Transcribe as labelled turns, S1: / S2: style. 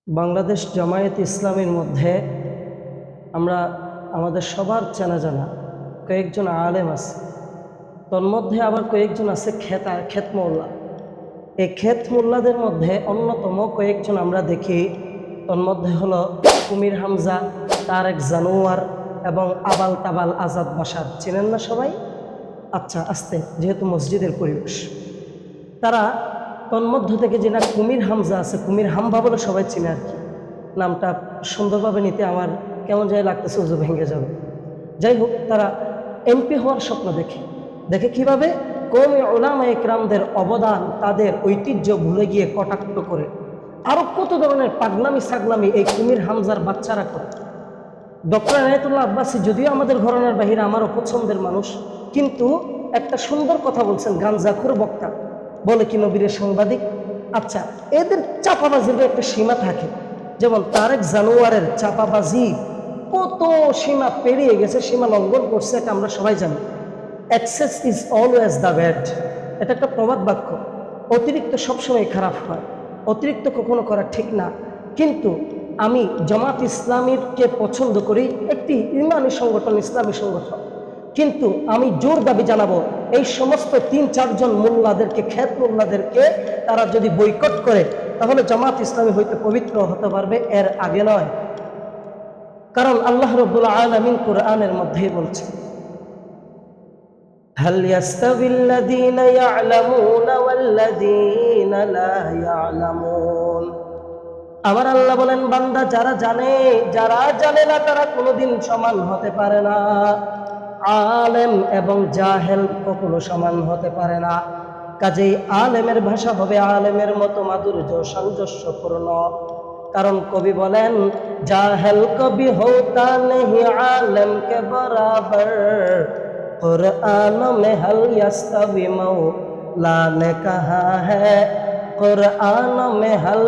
S1: বাংলাদেশ জামায়াত ইসলামীর মধ্যে আমরা আমাদের সবার চেনা জানা কয়েকজন আলেম আছে। তন্মধ্যে আবার কয়েকজন আছে খেত মোল্লা। এই খেত মোল্লাদের মধ্যে অন্যতম কয়েকজন আমরা দেখি। তন্মধ্যে হলো কুমির হামজা, তারেক জানোয়ার এবং আবাল তাবাল আজাদ বাসার। চেনেন না সবাই? আচ্ছা, আস্তে, যেহেতু মসজিদের পরিবেশ, তারা তন্মধ্য থেকে যে না কুমির হামজা আছে, কুমির হামবা বলে সবাই চিনে আর কি। নামটা সুন্দরভাবে নিতে আমার কেমন যায় লাগতেছে, উজু ভেঙে যাবে। যাই হোক, তারা এমপি হওয়ার স্বপ্ন দেখে। দেখে কিভাবে? কওমে উলামা ইকরামদের অবদান, তাদের ঐতিহ্য ভুলে গিয়ে কটাক্ষ করে আরো কত ধরনের পাগলামি সাগলামি এই কুমির হামজার বাচ্চারা করে। ডক্টর এনায়েতুল্লাহ আব্বাসী যদিও আমাদের ঘরানার বাহিরে আমারও পছন্দের মানুষ, কিন্তু একটা সুন্দর কথা বলছেন, গাঞ্জাখোর বক্তা, বলে কি নবীরের সাংবাদিক। আচ্ছা, এদের চাপাবাজির একটা সীমা থাকে। যেমন তারেক জানোয়ারের চাপাবাজি কত সীমা পেরিয়ে গেছে, সীমা লঙ্ঘন করছে, এটা আমরা সবাই জানি। Excess is always the bad, এটা একটা প্রবাদ বাক্য। অতিরিক্ত সবসময় খারাপ হয়, অতিরিক্ত কখনো করা ঠিক না। কিন্তু আমি জামাত ইসলামীকে পছন্দ করি, একটি ইমানি সংগঠন, ইসলামী সংগঠন। কিন্তু আমি জোর দাবি জানাবো, এই সমস্ত ৩-৪ জন মোল্লাদেরকে, খেত মোল্লাদেরকে তারা যদি বয়কট করে, তাহলে জামাত ইসলামী হইতে পবিত্র হতে পারবে, এর আগে নয়। কারণ আল্লাহ রাব্বুল আলামিন কোরআনের মধ্যেই বলছে, হাল ইয়াস্তাবিল্লাযীনা ইয়া'লামুনা ওয়াল্লাযীনা লা ইয়া'লামুন। আমার আল্লাহ বলেন, বান্দা যারা জানে না তারা কোনোদিন সমান হতে পারে না। আলেম এবং জাহেল কখনো সমান হতে পারে না। কাজেই আলেমের ভাষা হবে আলেমের মতো মাধুর্য সামঞ্জস্যপূর্ণ। কারণ কবি বলেন, জাহেল কবি হোতা নেহি আলেম কে বরাবর, कुरान में हल यस्तवी मौला ने कहा है, कुरान में हल